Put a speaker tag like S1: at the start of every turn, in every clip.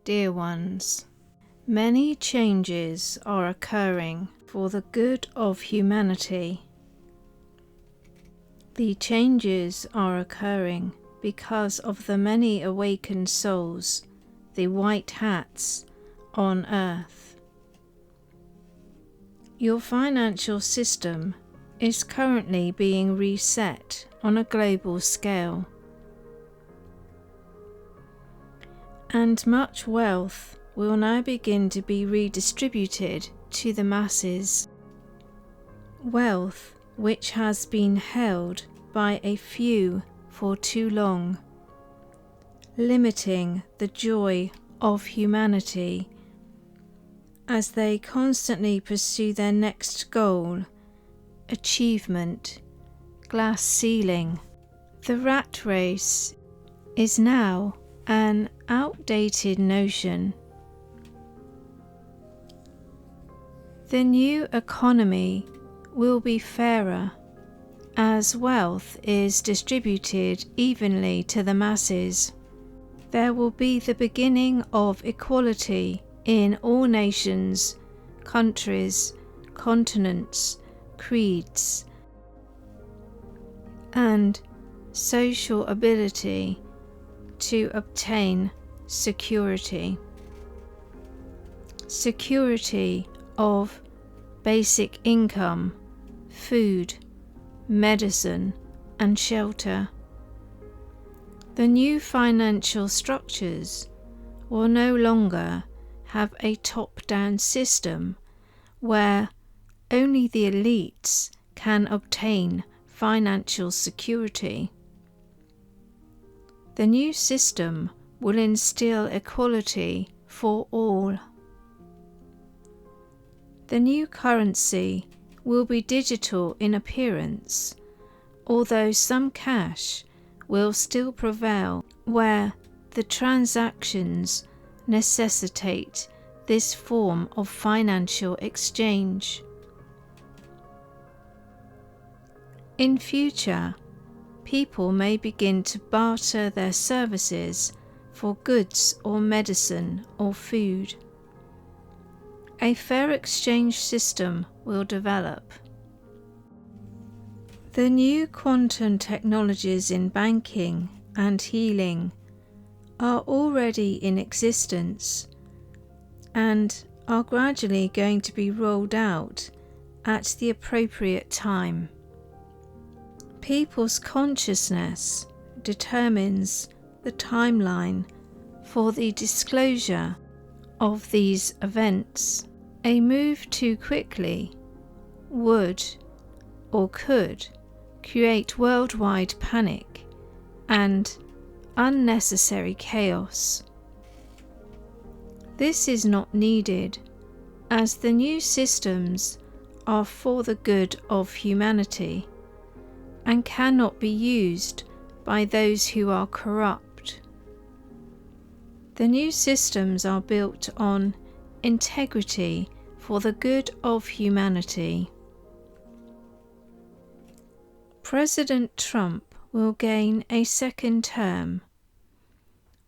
S1: Dear ones, many changes are occurring for the good of humanity. The changes are occurring because of the many awakened souls, the white hats, on earth. Your financial system is currently being reset on a global scale, and much wealth will now begin to be redistributed to the masses. Wealth which has been held by a few for too long, limiting the joy of humanity as they constantly pursue their next goal, achievement, glass ceiling. The rat race is now an outdated notion. The new economy will be fairer as wealth is distributed evenly to the masses. There will be the beginning of equality in all nations, countries, continents, creeds, and social ability to obtain security. Security of basic income, food, medicine, and shelter. The new financial structures will no longer have a top-down system where only the elites can obtain financial security. The new system will instill equality for all. The new currency will be digital in appearance, although some cash will still prevail where the transactions necessitate this form of financial exchange. In future, people may begin to barter their services for goods or medicine or food. A fair exchange system will develop. The new quantum technologies in banking and healing are already in existence and are gradually going to be rolled out at the appropriate time. People's consciousness determines the timeline for the disclosure of these events. A move too quickly would or could create worldwide panic and unnecessary chaos. This is not needed, as the new systems are for the good of humanity and cannot be used by those who are corrupt. The new systems are built on integrity for the good of humanity. President Trump will gain a second term,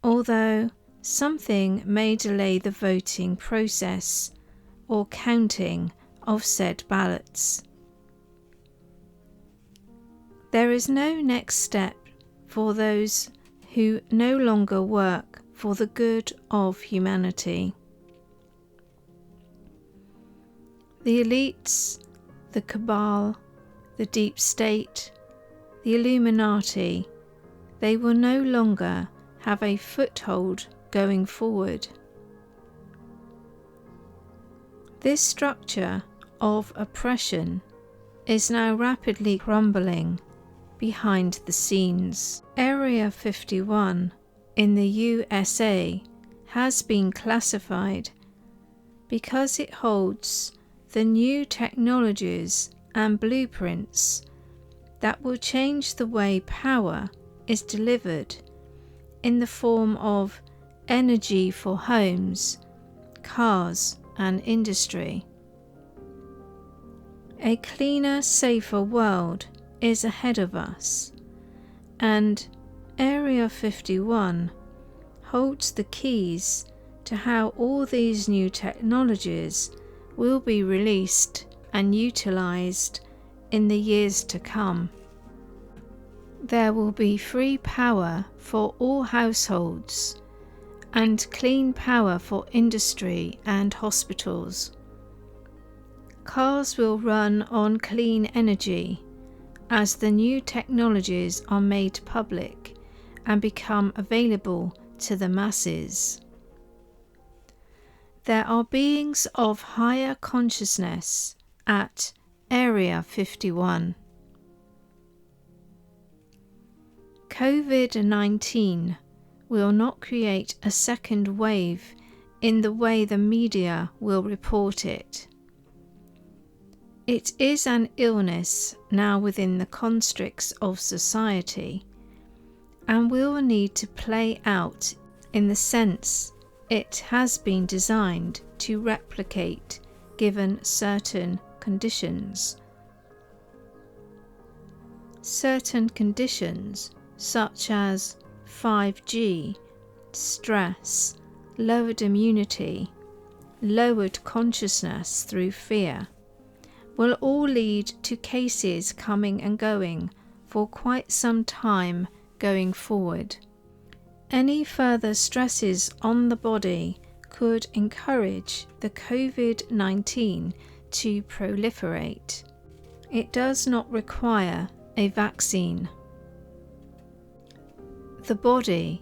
S1: although something may delay the voting process or counting of said ballots. There is no next step for those who no longer work for the good of humanity. The elites, the cabal, the deep state, the Illuminati, they will no longer have a foothold going forward. This structure of oppression is now rapidly crumbling behind the scenes. Area 51 in the USA has been classified because it holds the new technologies and blueprints that will change the way power is delivered in the form of energy for homes, cars, and industry. A cleaner, safer world is ahead of us, and Area 51 holds the keys to how all these new technologies will be released and utilized in the years to come. There will be free power for all households and clean power for industry and hospitals. Cars will run on clean energy as the new technologies are made public and become available to the masses. There are beings of higher consciousness at Area 51. COVID-19 will not create a second wave in the way the media will report it. It is an illness now within the constructs of society and will need to play out in the sense it has been designed to replicate given certain conditions. Certain conditions such as 5G, stress, lowered immunity, lowered consciousness through fear, will all lead to cases coming and going for quite some time going forward. Any further stresses on the body could encourage the COVID-19 to proliferate. It does not require a vaccine. The body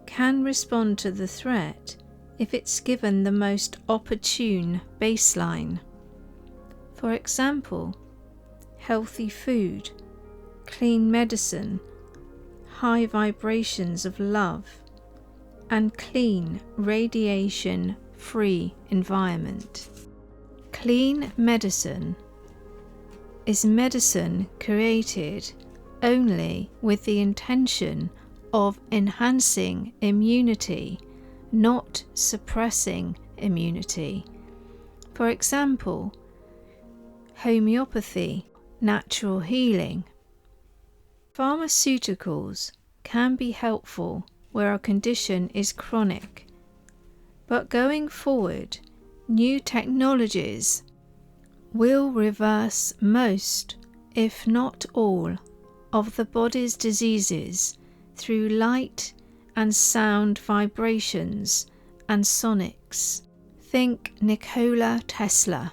S1: can respond to the threat if it's given the most opportune baseline. For example, healthy food, clean medicine, high vibrations of love, and clean radiation-free environment. Clean medicine is medicine created only with the intention of enhancing immunity, not suppressing immunity. For example, homeopathy, natural healing. Pharmaceuticals can be helpful where a condition is chronic, but going forward, new technologies will reverse most, if not all, of the body's diseases through light and sound vibrations and sonics. Think Nikola Tesla.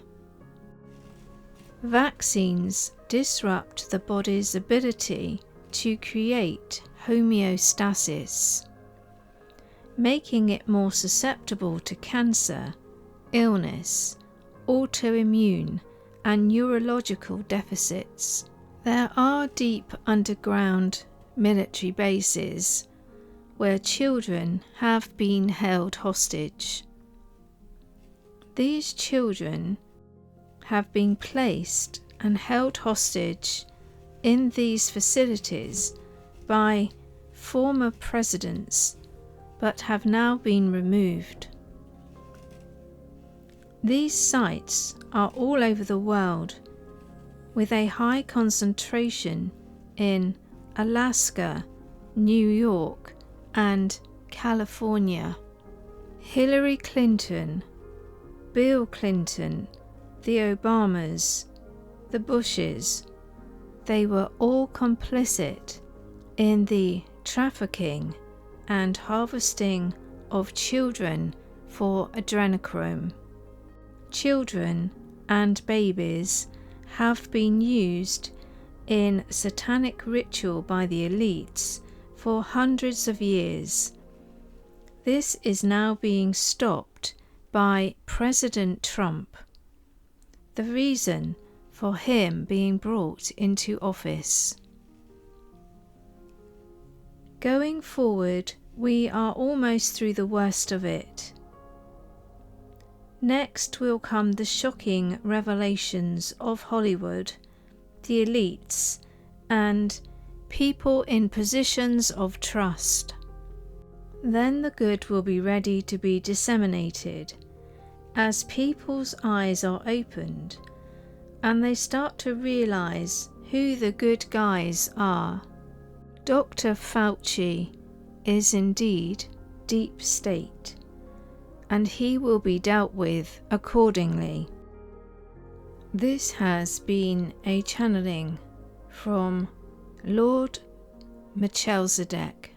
S1: Vaccines disrupt the body's ability to create homeostasis, making it more susceptible to cancer, illness, autoimmune, and neurological deficits. There are deep underground military bases where children have been held hostage. These children have been placed and held hostage in these facilities by former presidents, but have now been removed. These sites are all over the world, with a high concentration in Alaska, New York, and California. Hillary Clinton, Bill Clinton, the Obamas, the Bushes, they were all complicit in the trafficking and harvesting of children for adrenochrome. Children and babies have been used in satanic ritual by the elites for hundreds of years. This is now being stopped by President Trump. The reason for him being brought into office. Going forward, we are almost through the worst of it. Next will come the shocking revelations of Hollywood, the elites, and people in positions of trust. Then the good will be ready to be disseminated as people's eyes are opened and they start to realize who the good guys are. Dr. Fauci is indeed deep state, and he will be dealt with accordingly. This has been a channeling from Lord Mechelzideck.